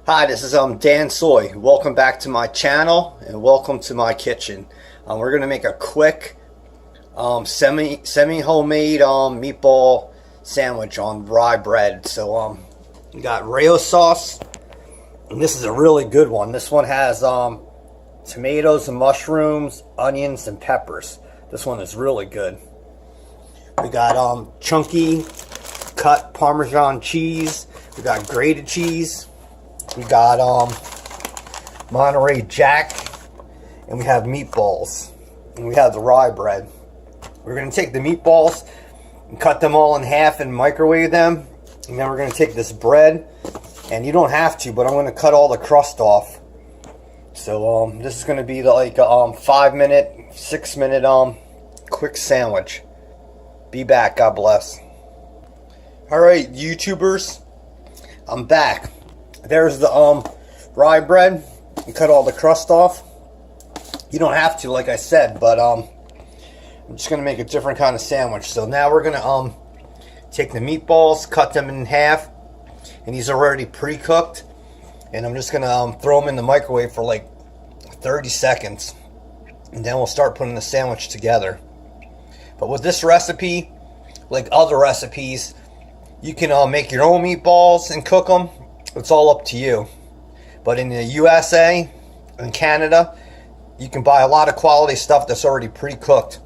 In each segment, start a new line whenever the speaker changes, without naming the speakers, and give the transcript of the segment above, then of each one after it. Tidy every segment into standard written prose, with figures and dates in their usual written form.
Hi, this is Dansoy. Welcome back to my channel and welcome to my kitchen. We're gonna make a quick semi homemade meatball sandwich on rye bread. So we got Raos sauce, and this is a really good one. This one has tomatoes and mushrooms, onions and peppers. This one is really good. We got chunky cut Parmesan cheese. We got grated cheese. We got Monterrey Jack, and we have meatballs, and we have the rye bread. We're going to take the meatballs and cut them all in half and microwave them, and then we're going to take this bread, and you don't have to, but I'm going to cut all the crust off. So this is going to be like a 5-minute, 6-minute quick sandwich. Be back. God bless. Alright, YouTubers, I'm back. There's the rye bread. You cut all the crust off. You don't have to, like I said, but I'm just gonna make a different kind of sandwich. So now we're gonna take the meatballs, cut them in half, and these are already pre-cooked, and I'm just gonna throw them in the microwave for like 30 seconds, and then we'll start putting the sandwich together. But with this recipe, like other recipes, you can make your own meatballs and cook them. It's all up to you. But in the USA and Canada, you can buy a lot of quality stuff that's already pre-cooked,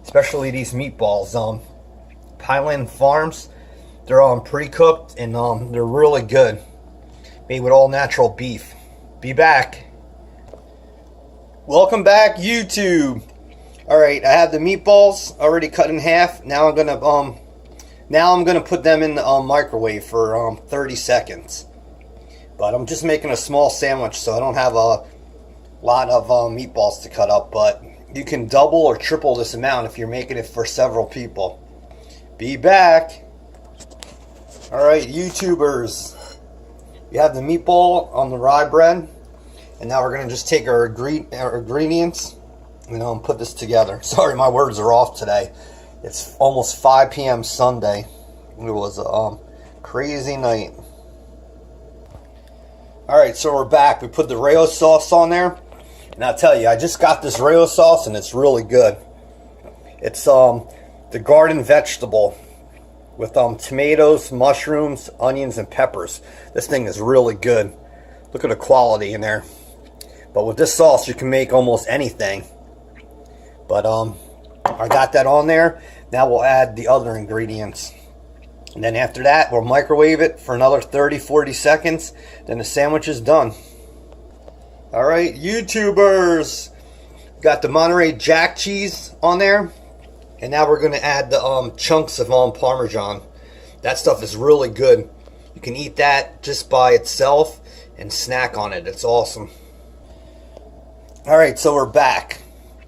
especially these meatballs. Pineland Farms, they're pre-cooked, and they're really good, made with all natural beef. Be back. Welcome back, YouTube. All right, I have the meatballs already cut in half. Now I'm gonna put them in the microwave for 30 seconds. But I'm just making a small sandwich, so I don't have a lot of meatballs to cut up. But you can double or triple this amount if you're making it for several people. Be back. Alright, YouTubers. We have the meatball on the rye bread. And now we're going to just take our ingredients and put this together. Sorry, my words are off today. It's almost 5 p.m. Sunday. It was a crazy night. Alright, so we're back. We put the Raos sauce on there. And I'll tell you, I just got this Raos sauce and it's really good. It's the garden vegetable with tomatoes, mushrooms, onions, and peppers. This thing is really good. Look at the quality in there. But with this sauce, you can make almost anything. But I got that on there. Now we'll add the other ingredients. And then after that, we'll microwave it for another 30-40 seconds. Then the sandwich is done. Alright, YouTubers. Got the Monterey Jack cheese on there. And now we're going to add the chunks of Parmesan. That stuff is really good. You can eat that just by itself and snack on it. It's awesome. Alright, so we're back.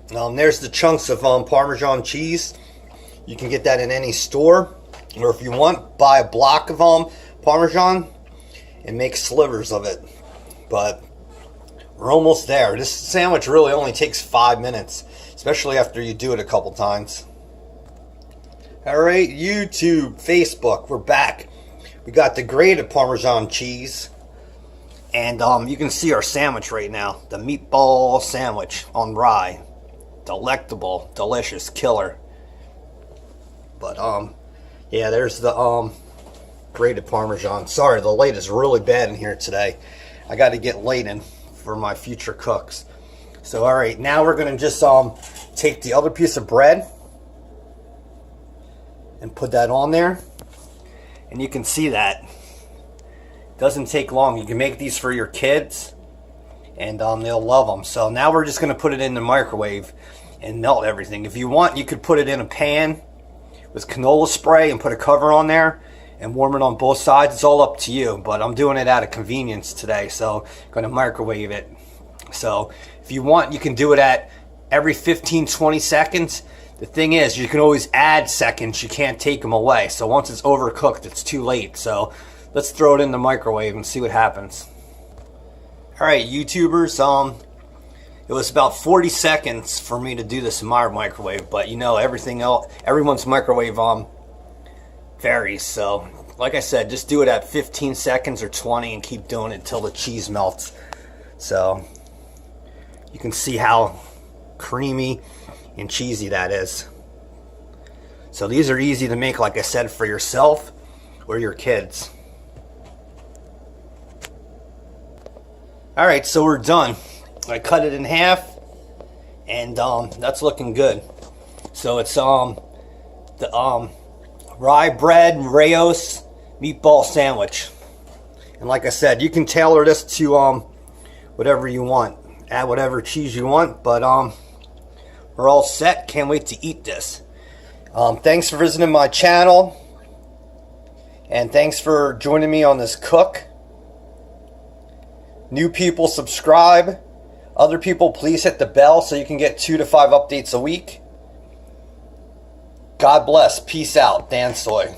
There's the chunks of Parmesan cheese. You can get that in any store. Or if you want, buy a block of Parmesan and make slivers of it. But we're almost there. This sandwich really only takes 5 minutes, especially after you do it a couple times. Alright, YouTube, Facebook, we're back. We got the grated Parmesan cheese. And you can see our sandwich right now. The meatball sandwich on rye. Delectable, delicious, killer. But yeah, there's the grated Parmesan. Sorry, the light is really bad in here today. I got to get lighting for my future cooks. So alright, now we're going to just take the other piece of bread and put that on there. And you can see that. It doesn't take long. You can make these for your kids, and they'll love them. So now we're just going to put it in the microwave and melt everything. If you want, you could put it in a pan with canola spray and put a cover on there and warm it on both sides. It's all up to you, but I'm doing it out of convenience today, so I'm going to microwave it. So if you want, you can do it at every 15-20 seconds. The thing is, you can always add seconds. You can't take them away. So once it's overcooked, it's too late. So let's throw it in the microwave and see what happens. Alright, YouTubers, it was about 40 seconds for me to do this in my microwave, but you know, everything else, everyone's microwave varies, so like I said, just do it at 15 seconds or 20 and keep doing it until the cheese melts. So you can see how creamy and cheesy that is. So these are easy to make, like I said, for yourself or your kids. Alright, so we're done. I cut it in half, and that's looking good. So it's the Rye Bread Raos meatball sandwich. And like I said, you can tailor this to whatever you want. Add whatever cheese you want, but we're all set. Can't wait to eat this. Thanks for visiting my channel, and thanks for joining me on this cook. New people, subscribe. Other people, please hit the bell so you can get 2 to 5 updates a week. God bless. Peace out. Dansoy.